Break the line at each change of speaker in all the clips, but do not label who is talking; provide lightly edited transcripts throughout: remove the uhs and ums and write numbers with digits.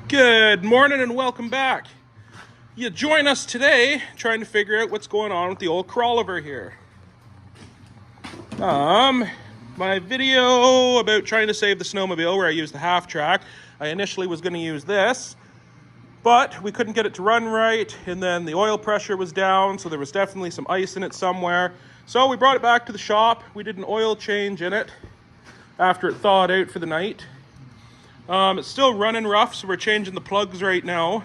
Good morning and welcome back. You join us today trying to figure out what's going on with the old crawlover here. My video about trying to save the snowmobile where I used the half track, I initially was going to use this, but we couldn't get it to run right, and then the oil pressure was down, so there was definitely some ice in it somewhere. So we brought it back to the shop. We did an oil change in it after it thawed out for the night. It's still running rough, so we're changing the plugs right now.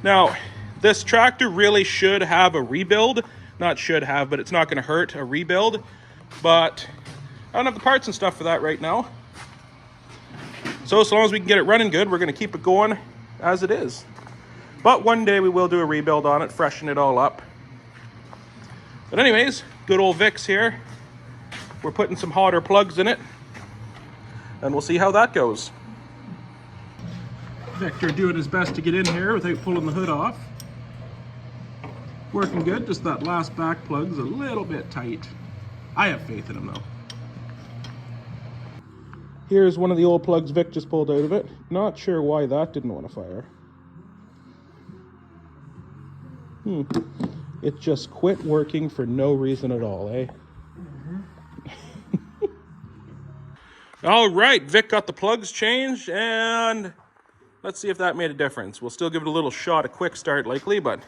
Now, this tractor really should have a rebuild. Not should have, but it's not going to hurt a rebuild. But I don't have the parts and stuff for that right now. So long as we can get it running good, we're going to keep it going as it is. But one day we will do a rebuild on it, freshen it all up. But anyways, good old Vic's here. We're putting some hotter plugs in it, and we'll see how that goes. Victor doing his best to get in here without pulling the hood off. Working good, just that last back plug's a little bit tight. I have faith in him though. Here's one of the old plugs Vic just pulled out of it. Not sure why that didn't want to fire. It just quit working for no reason at all, eh? All right, Vic got the plugs changed, and let's see if that made a difference. We'll still give it a little shot, a quick start likely, but...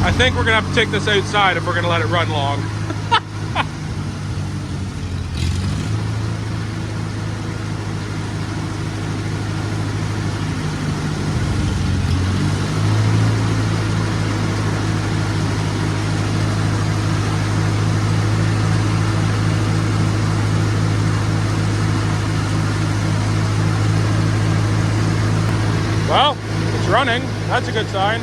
I think we're gonna have to take this outside if we're gonna let it run long. Well, it's running. That's a good sign.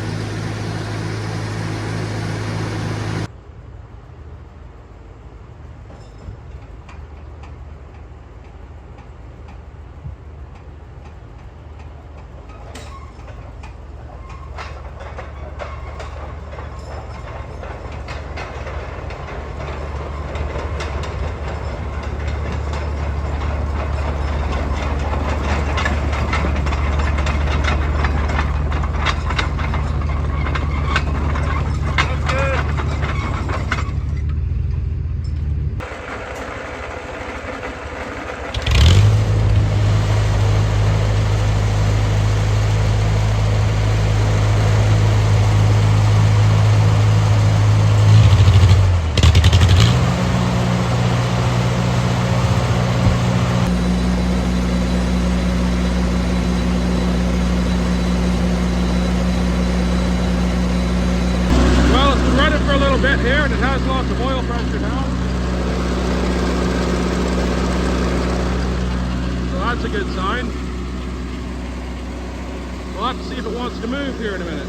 Bit here, and it has lots of oil pressure now, so that's a good sign. We'll have to see if it wants to move here in a minute.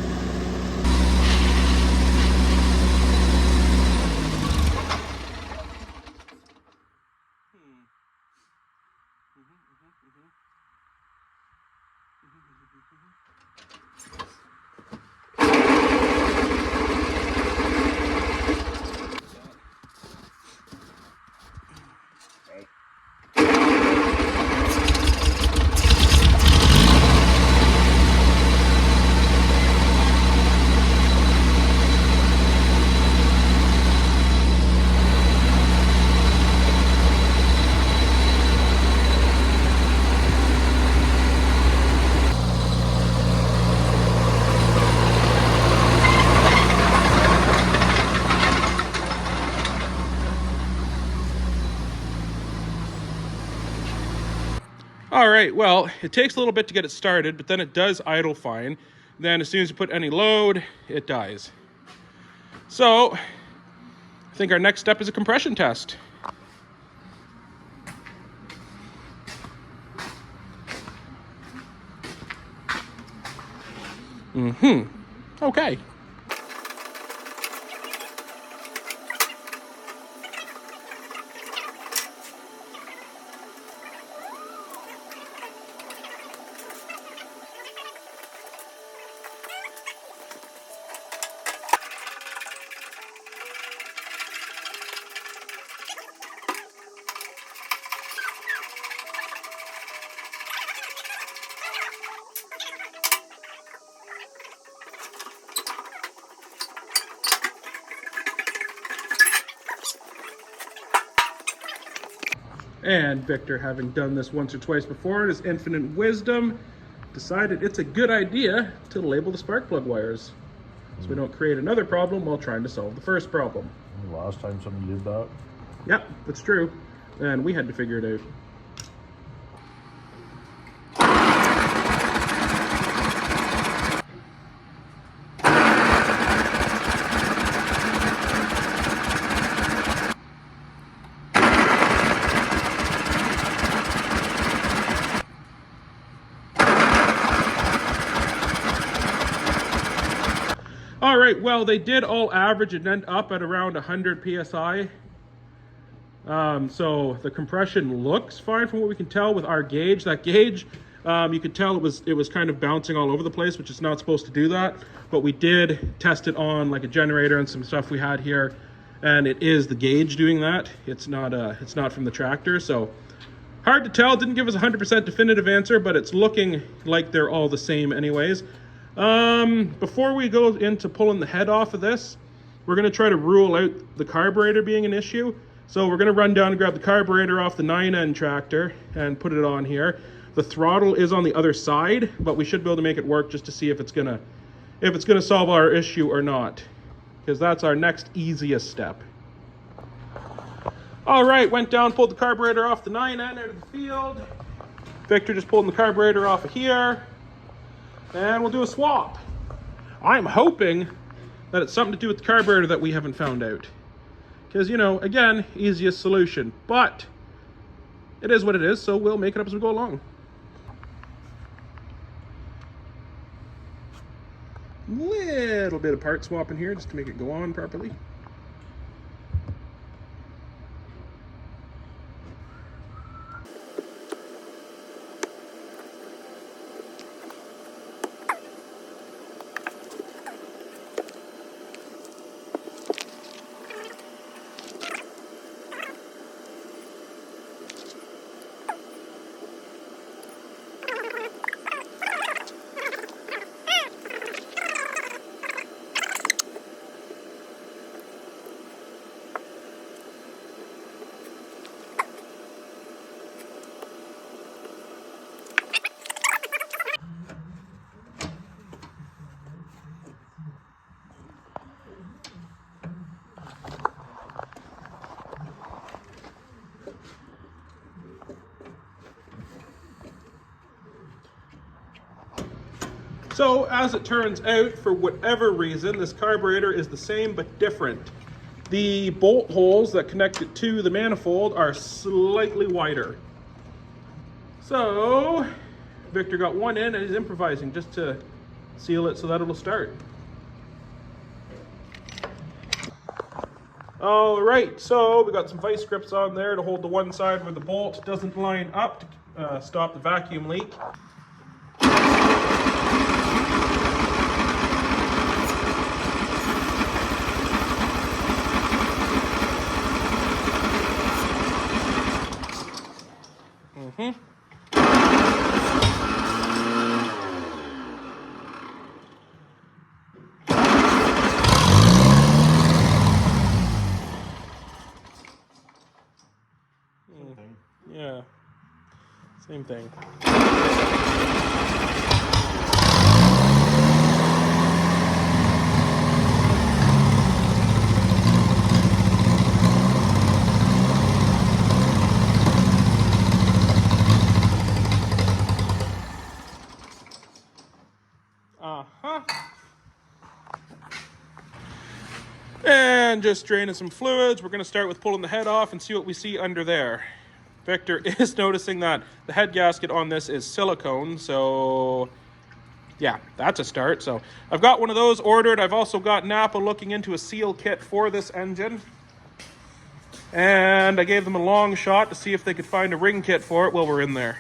All right, well, it takes a little bit to get it started, but then it does idle fine. Then as soon as you put any load, it dies. So I think our next step is a compression test. Okay. And Victor, having done this once or twice before in his infinite wisdom, decided it's a good idea to label the spark plug wires, so we don't create another problem while trying to solve the first problem.
Last time somebody did that?
Yep, that's true. And we had to figure it out. All right, well, they did all average and end up at around 100 PSI. So the compression looks fine from what we can tell with our gauge. That gauge, you could tell it was kind of bouncing all over the place, which is not supposed to do that. But we did test it on like a generator and some stuff we had here, and it is the gauge doing that. It's not from the tractor, so hard to tell. Didn't give us a 100% definitive answer, but it's looking like they're all the same anyways. Before we go into pulling the head off of this, we're going to try to rule out the carburetor being an issue. So we're going to run down and grab the carburetor off the 9N tractor and put it on here. The throttle is on the other side, but we should be able to make it work just to see if it's gonna solve our issue or not, because that's our next easiest step. All right, went down, pulled the carburetor off the 9N out of the field. Victor just pulling the carburetor off of here. And we'll do a swap. I'm hoping that it's something to do with the carburetor that we haven't found out. Because, you know, again, easiest solution. But it is what it is, so we'll make it up as we go along. Little bit of part swap in here just to make it go on properly. So as it turns out, for whatever reason, this carburetor is the same but different. The bolt holes that connect it to the manifold are slightly wider. So Victor got one in and he's improvising just to seal it so that it'll start. All right, so we got some vice grips on there to hold the one side where the bolt doesn't line up to stop the vacuum leak. Yeah, same thing. And just draining some fluids. We're going to start with pulling the head off and see what we see under there. Victor is noticing that the head gasket on this is silicone, so yeah, that's a start. So I've got one of those ordered. I've also got Napa looking into a seal kit for this engine. And I gave them a long shot to see if they could find a ring kit for it while we're in there.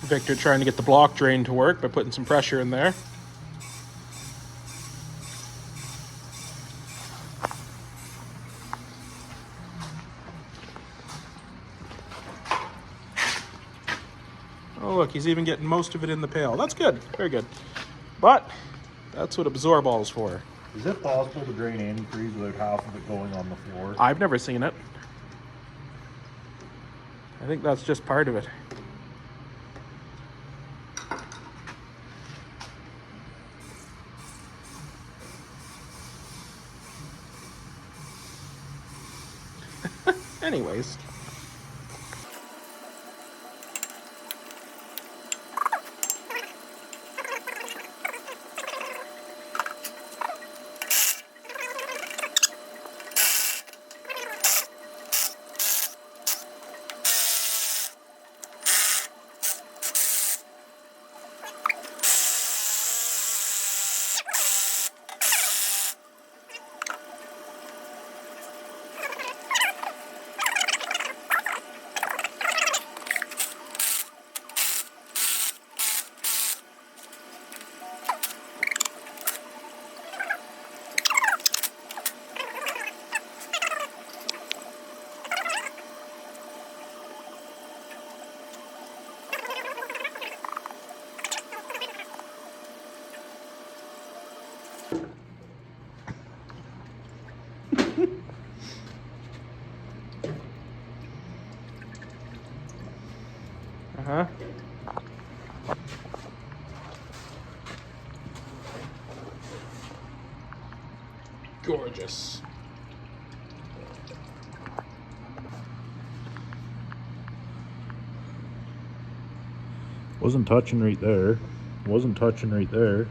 Victor trying to get the block drain to work by putting some pressure in there. Oh look, he's even getting most of it in the pail. That's good, very good. But that's what Absorball's for.
Is it possible to drain antifreeze without half of it going on the floor?
I've never seen it. I think that's just part of it. Anyways. Uh-huh. Gorgeous.
Wasn't touching right there. Wasn't touching right there.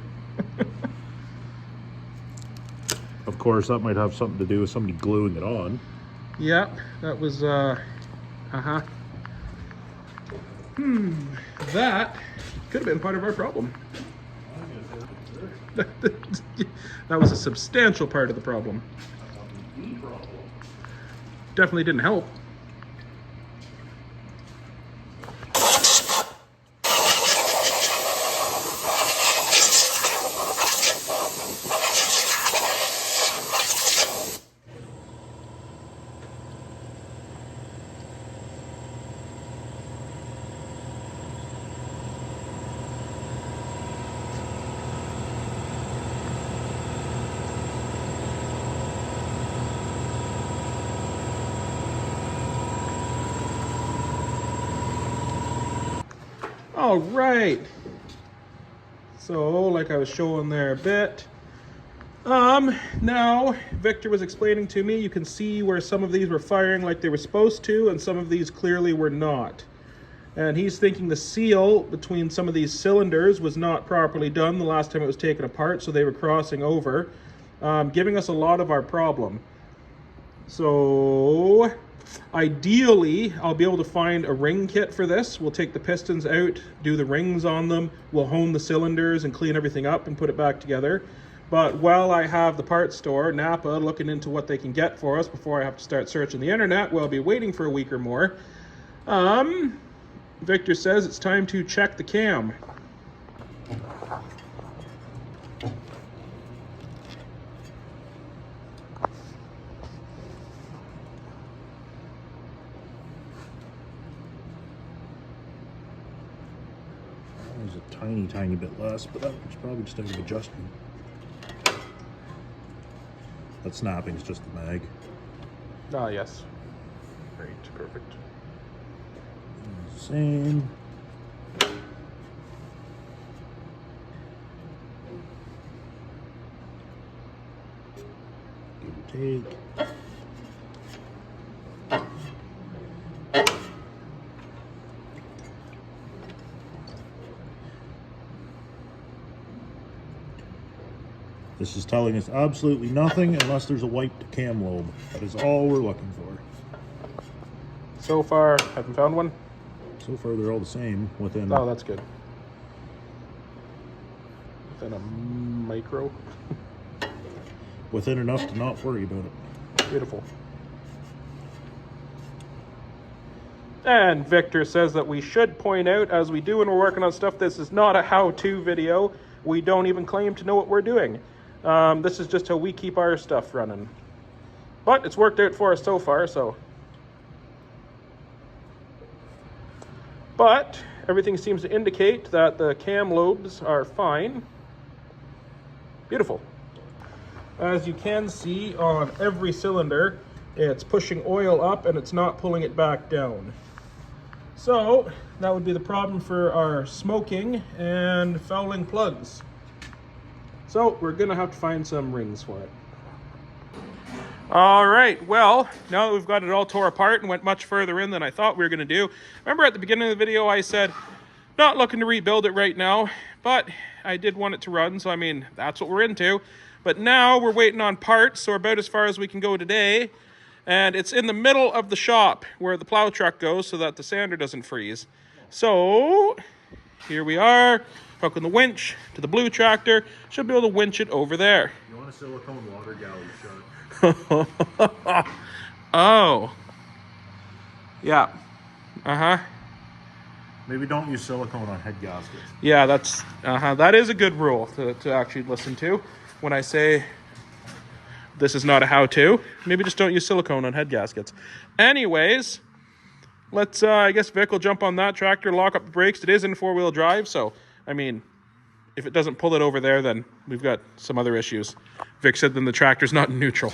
Of course, that might have something to do with somebody gluing it on.
Yep, that was, uh-huh. That could have been part of our problem. That was a substantial part of the problem. Definitely didn't help. All right. So, like I was showing there a bit. Now, Victor was explaining to me, you can see where some of these were firing like they were supposed to, and some of these clearly were not. And he's thinking the seal between some of these cylinders was not properly done the last time it was taken apart, so they were crossing over, giving us a lot of our problem. So, ideally, I'll be able to find a ring kit for this. We'll take the pistons out, do the rings on them, we'll hone the cylinders and clean everything up and put it back together. But while I have the parts store, Napa, looking into what they can get for us before I have to start searching the internet, we'll be waiting for a week or more. Victor says it's time to check the cam.
There's a tiny bit less, but that's probably just out of adjustment. That snapping is just the mag.
Ah, yes. Great, perfect.
Same. Give or take. This is telling us absolutely nothing unless there's a wiped cam lobe. That is all we're looking for.
So far, haven't found one.
So far, they're all the same within.
Oh, that's good. Within a micro.
Within enough to not worry about it.
Beautiful. And Victor says that we should point out, as we do when we're working on stuff, this is not a how-to video. We don't even claim to know what we're doing. This is just how we keep our stuff running. But it's worked out for us so far, so. But everything seems to indicate that the cam lobes are fine. Beautiful. As you can see on every cylinder, it's pushing oil up and it's not pulling it back down. So that would be the problem for our smoking and fouling plugs. So we're gonna have to find some rings for it. All right, well, now that we've got it all tore apart and went much further in than I thought we were gonna do. Remember at the beginning of the video I said, not looking to rebuild it right now, but I did want it to run, so I mean, that's what we're into. But now we're waiting on parts, so we're about as far as we can go today. And it's in the middle of the shop where the plow truck goes so that the sander doesn't freeze. So here we are, hooking the winch to the blue tractor. Should be able to winch it over there.
You want a silicone water galley shut?
Oh. Yeah. Uh-huh.
Maybe don't use silicone on head gaskets.
Yeah, that's that is a good rule to actually listen to when I say this is not a how-to. Maybe just don't use silicone on head gaskets. Anyways, let's, I guess Vic will jump on that tractor, lock up the brakes. It is in four-wheel drive, so, I mean, if it doesn't pull it over there, then we've got some other issues. Vic said then the tractor's not in neutral.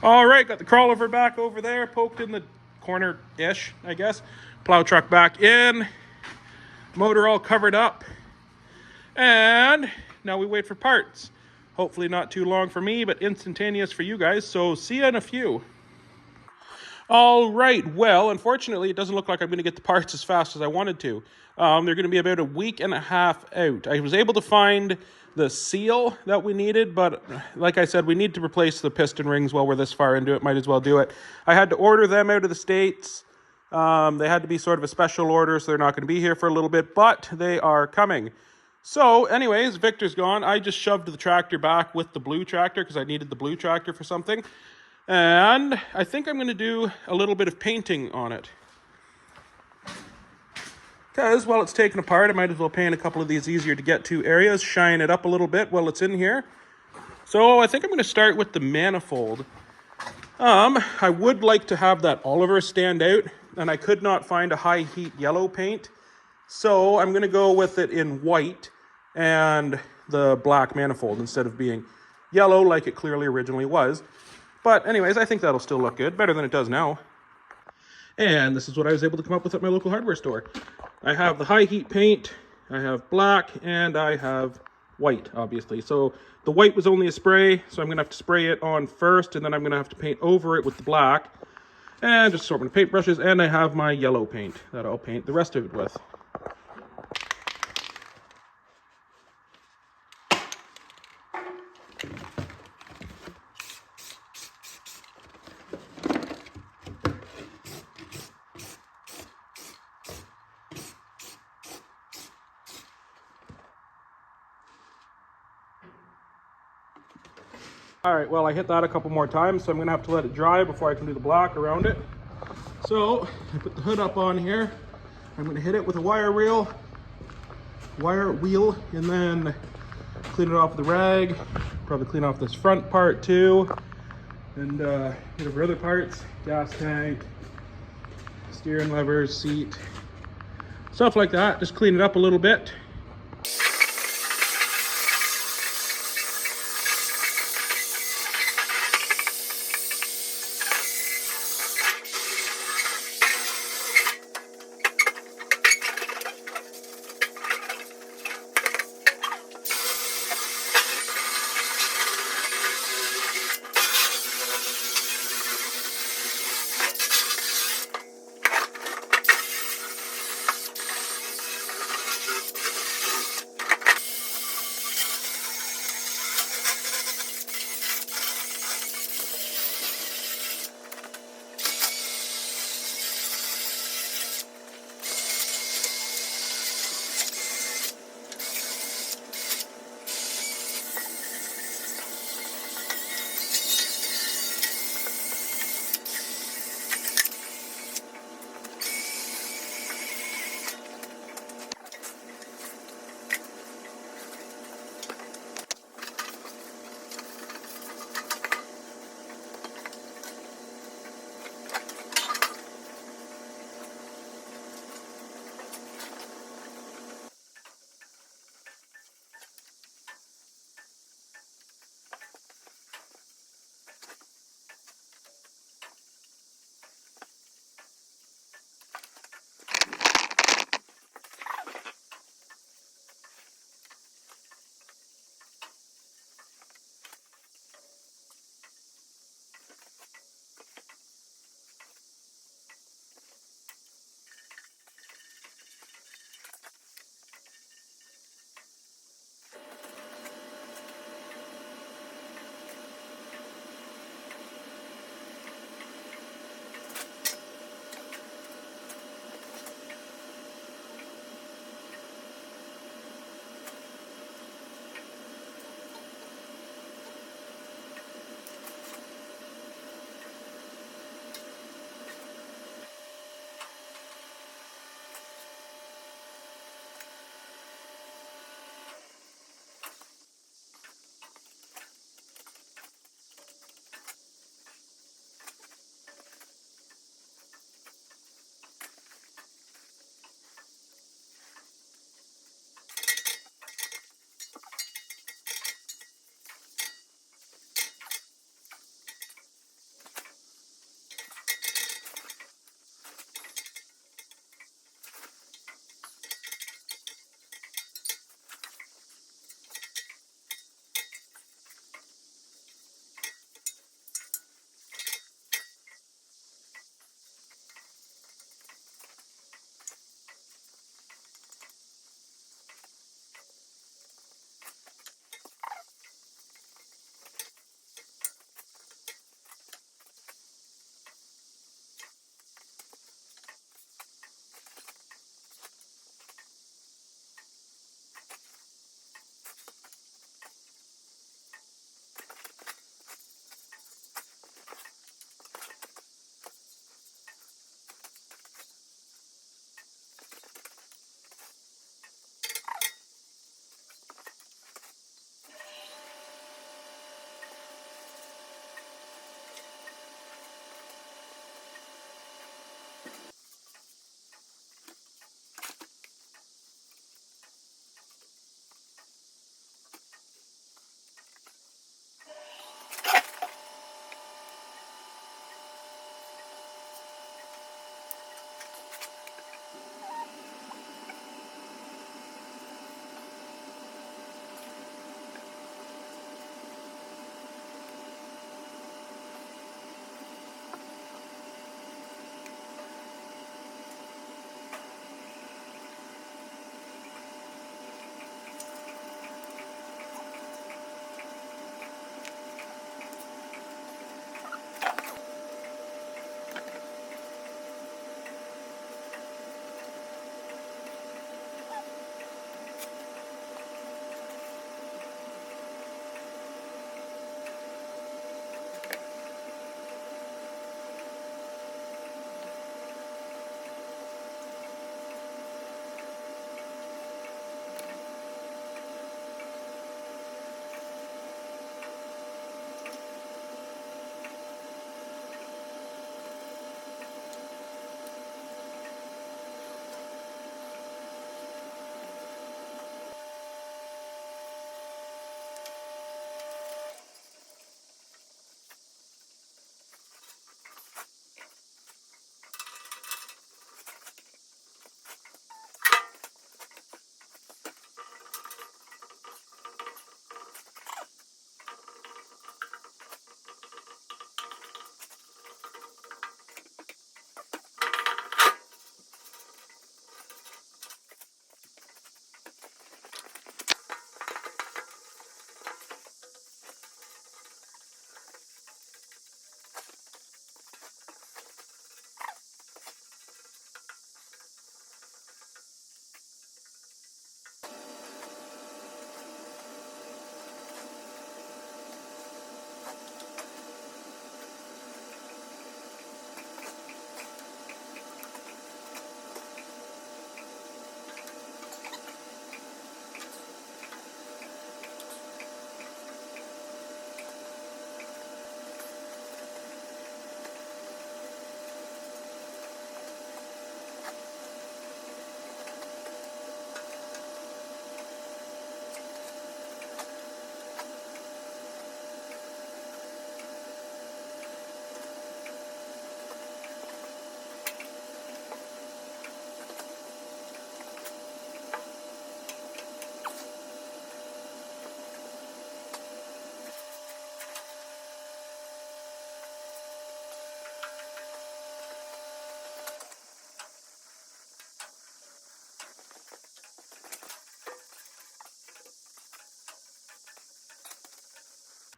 All right, got the crawlover back over there, poked in the corner-ish, I guess. Plow truck back in, motor all covered up. And now we wait for parts. Hopefully not too long for me, but instantaneous for you guys. So see you in a few. All right, well, unfortunately, it doesn't look like I'm going to get the parts as fast as I wanted to. They're going to be about a week and a half out. I was able to find the seal that we needed, but like I said, we need to replace the piston rings while we're this far into it. Might as well do it. I had to order them out of the States. They had to be sort of a special order, so they're not going to be here for a little bit, but they are coming. So anyways, Victor's gone. I just shoved the tractor back with the blue tractor because I needed the blue tractor for something. And I think I'm going to do a little bit of painting on it. Because while it's taken apart, I might as well paint a couple of these easier to get to areas, shine it up a little bit while it's in here. So I think I'm going to start with the manifold. I would like to have that Oliver stand out, and I could not find a high heat yellow paint. So I'm going to go with it in white and the black manifold instead of being yellow like it clearly originally was. But anyways, I think that'll still look good, better than it does now. And this is what I was able to come up with at my local hardware store. I have the high heat paint, I have black, and I have white, obviously. So the white was only a spray, so I'm going to have to spray it on first, and then I'm going to have to paint over it with the black. And just assortment of paintbrushes, and I have my yellow paint that I'll paint the rest of it with. All right, well, I hit that a couple more times, so I'm gonna have to let it dry before I can do the black around it. So I put the hood up on here. I'm gonna hit it with a wire wheel, and then clean it off with a rag. Probably clean off this front part too, and hit over other parts, gas tank, steering levers, seat, stuff like that. Just clean it up a little bit.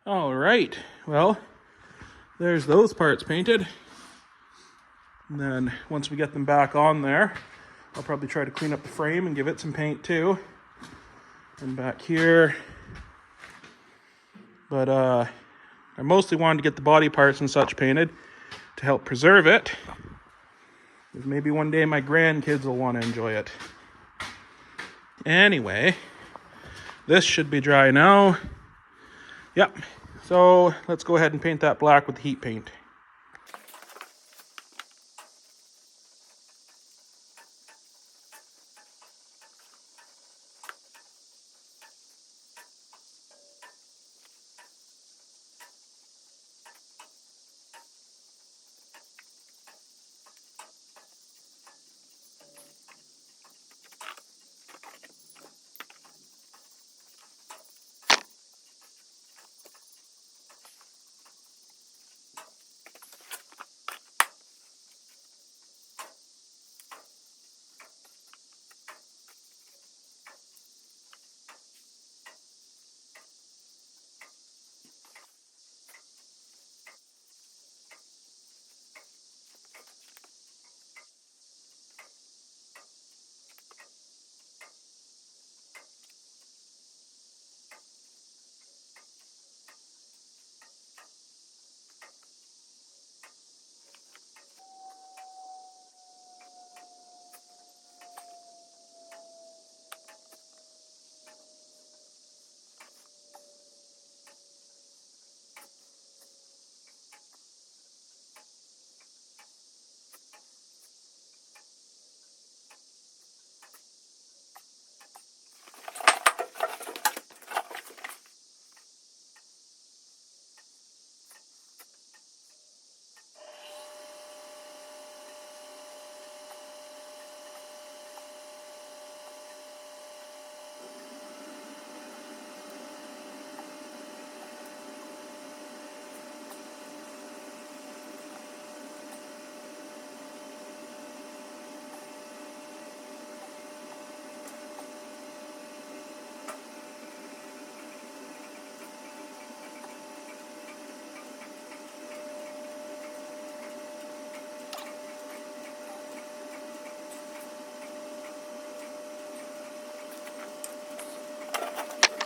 All right, well, there's those parts painted. And then once we get them back on there, I'll probably try to clean up the frame and give it some paint too. And back here. But I mostly wanted to get the body parts and such painted to help preserve it. Because maybe one day my grandkids will want to enjoy it. Anyway, this should be dry now. Yep, so let's go ahead and paint that black with the heat paint.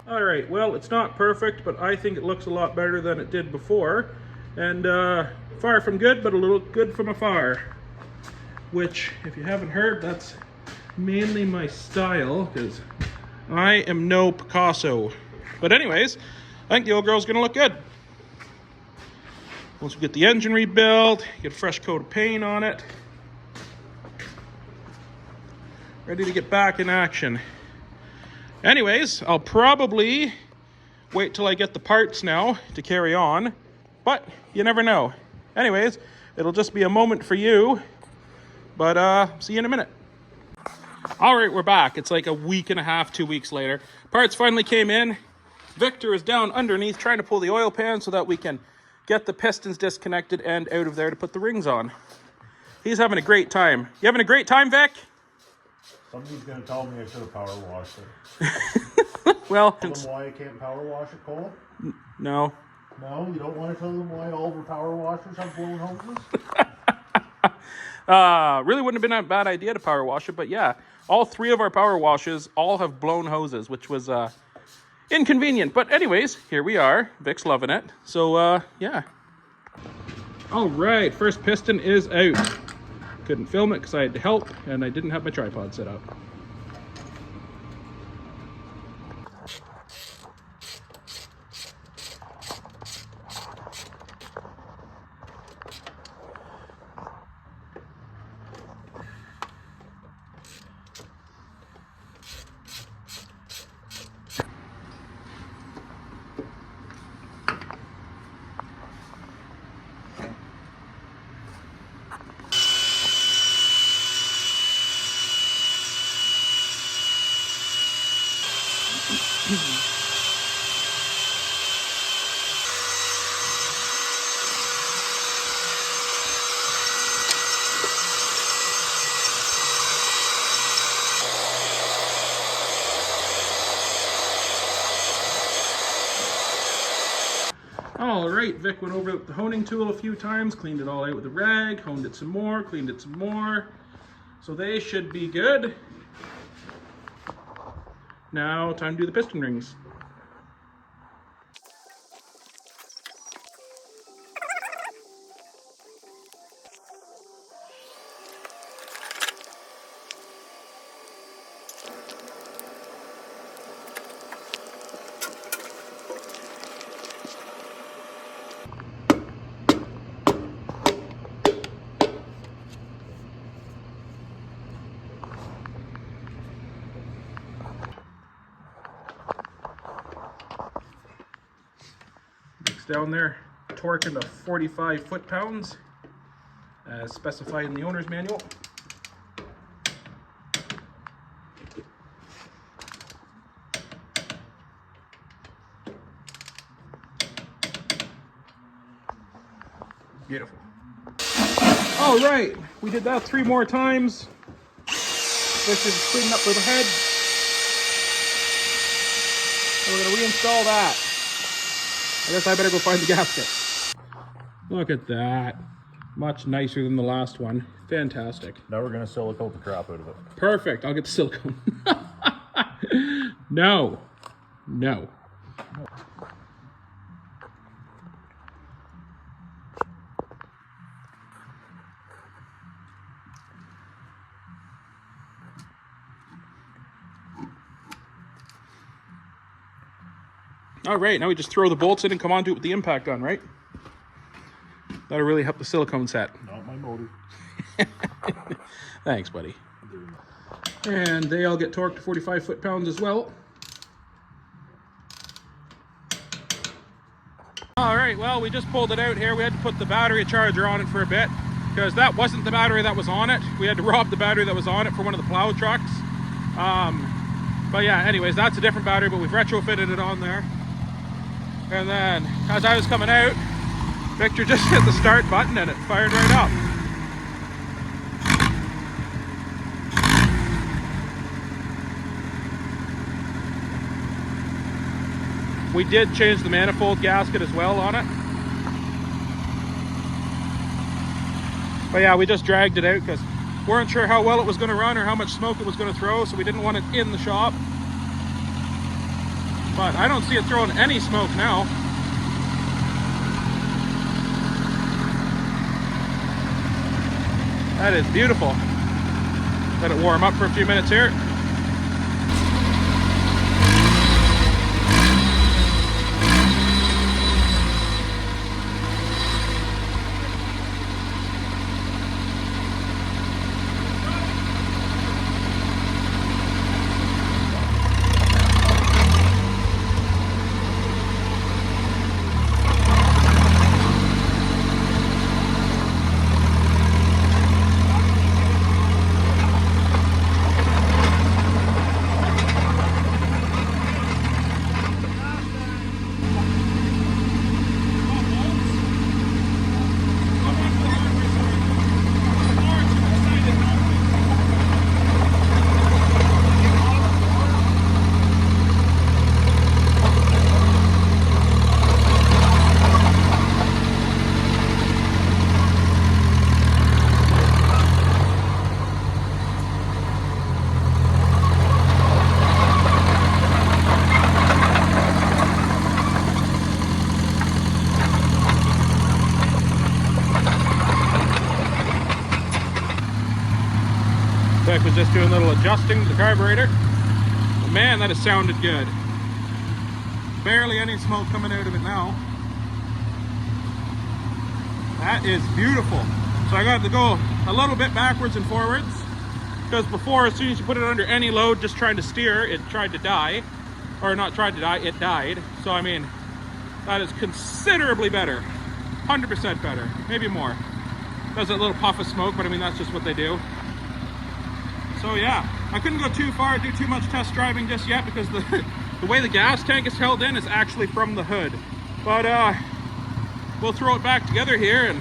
All right, well, it's not perfect, but I think it looks a lot better than it did before. And far from good, but a little good from afar. Which, if you haven't heard, that's mainly my style, because I am no Picasso. But anyways, I think the old girl's gonna look good. Once we get the engine rebuilt, get a fresh coat of paint on it. Ready to get back in action. Anyways, I'll probably wait till I get the parts now to carry on, but you never know. Anyways, it'll just be a moment for you, but see you in a minute. All right, we're back. It's like a week and a half, 2 weeks later. Parts finally came in. Victor is down underneath trying to pull the oil pan so that we can get the pistons disconnected and out of there to put the rings on. He's having a great time. You having a great time, Vic?
Somebody's going to tell me I should have power washed it.
Well,
Tell them why I can't power wash it, Cole?
No.
No? You don't want to tell them why all the power washers have blown hoses?
Really wouldn't have been a bad idea to power wash it, but yeah, all 3 of our power washes all have blown hoses, which was inconvenient. But anyways, here we are. Vic's loving it. So yeah. All right, first piston is out. Couldn't film it because I had to help and I didn't have my tripod set up. All right, Vic went over with the honing tool a few times, cleaned it all out with a rag, honed it some more, cleaned it some more. So they should be good. Now, time to do the piston rings. Down there, torque into 45 foot-pounds, as specified in the owner's manual. Beautiful. All right, we did that 3 more times. This is cleaning up for the head. And we're going to reinstall that. I guess I better go find the gasket. Look at that. Much nicer than the last one. Fantastic.
Now we're gonna silicone the crap out of it.
Perfect. I'll get the silicone. No. No. All right, now we just throw the bolts in and come onto it with the impact on, right? That'll really help the silicone set.
Not my motor.
Thanks, buddy. And they all get torqued to 45 foot-pounds as well. All right, well, we just pulled it out here. We had to put the battery charger on it for a bit because that wasn't the battery that was on it. We had to rob the battery that was on it for one of the plow trucks. But yeah, anyways, that's a different battery, but we've retrofitted it on there. And then, as I was coming out, Victor just hit the start button and it fired right up. We did change the manifold gasket as well on it. But yeah, we just dragged it out because we weren't sure how well it was going to run or how much smoke it was going to throw, so we didn't want it in the shop. But I don't see it throwing any smoke now. That is beautiful. Let it warm up for a few minutes here. Vic was just doing a little adjusting to the carburetor. But man, that has sounded good. Barely any smoke coming out of it now. That is beautiful. So I got to go a little bit backwards and forwards because before, as soon as you put it under any load, just trying to steer, it tried to die. Or not tried to die, it died. So I mean, that is considerably better. 100% better, maybe more. Does a little puff of smoke, but I mean, that's just what they do. So yeah, I couldn't go too far, do too much test driving just yet because the way the gas tank is held in is actually from the hood. But we'll throw it back together here, and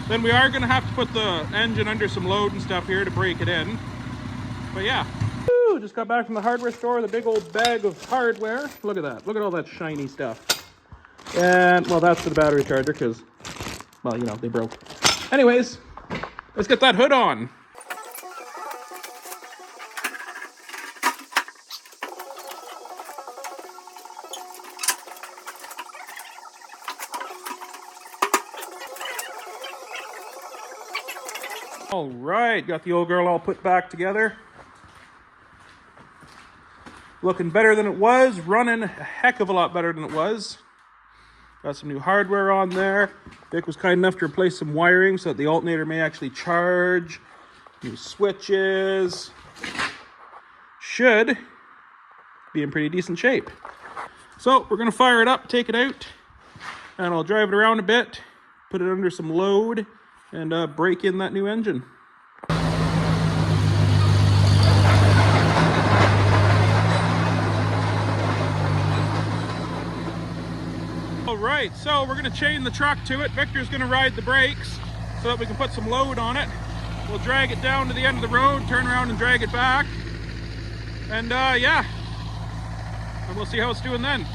then we are gonna have to put the engine under some load and stuff here to break it in. But yeah. Woo, just got back from the hardware store, the big old bag of hardware. Look at that, look at all that shiny stuff. And, well, that's for the battery charger because, well, you know, they broke. Anyways, let's get that hood on. All right, got the old girl all put back together. Looking better than it was, running a heck of a lot better than it was. Got some new hardware on there. Vic was kind enough to replace some wiring so that the alternator may actually charge. New switches. Should be in pretty decent shape. So we're gonna fire it up, take it out, and I'll drive it around a bit, put it under some load, and break in that new engine. All right, so we're gonna chain the truck to it. Victor's gonna ride the brakes so that we can put some load on it. We'll drag it down to the end of the road, turn around and drag it back. And yeah, and we'll see how it's doing then.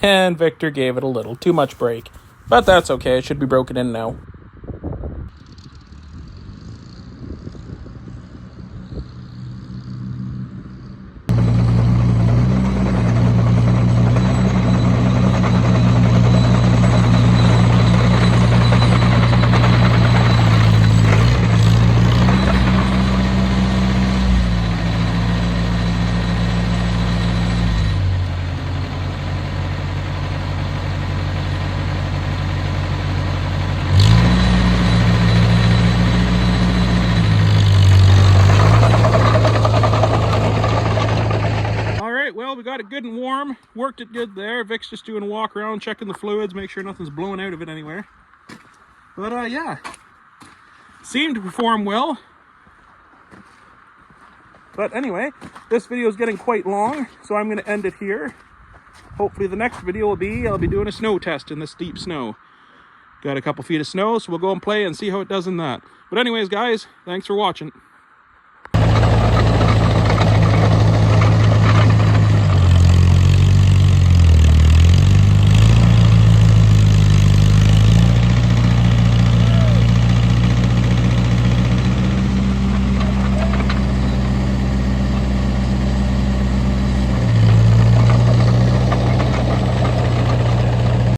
And Victor gave it a little too much brake. But that's okay, it should be broken in now. Well, we got it good and warm, worked it good there. Vic's just doing a walk around, checking the fluids, make sure nothing's blowing out of it anywhere. But yeah, seemed to perform well. But anyway, this video is getting quite long, so I'm going to end it here. Hopefully the next video will be, I'll be doing a snow test in this deep snow. Got a couple feet of snow, so we'll go and play and see how it does in that. But anyways, guys, thanks for watching.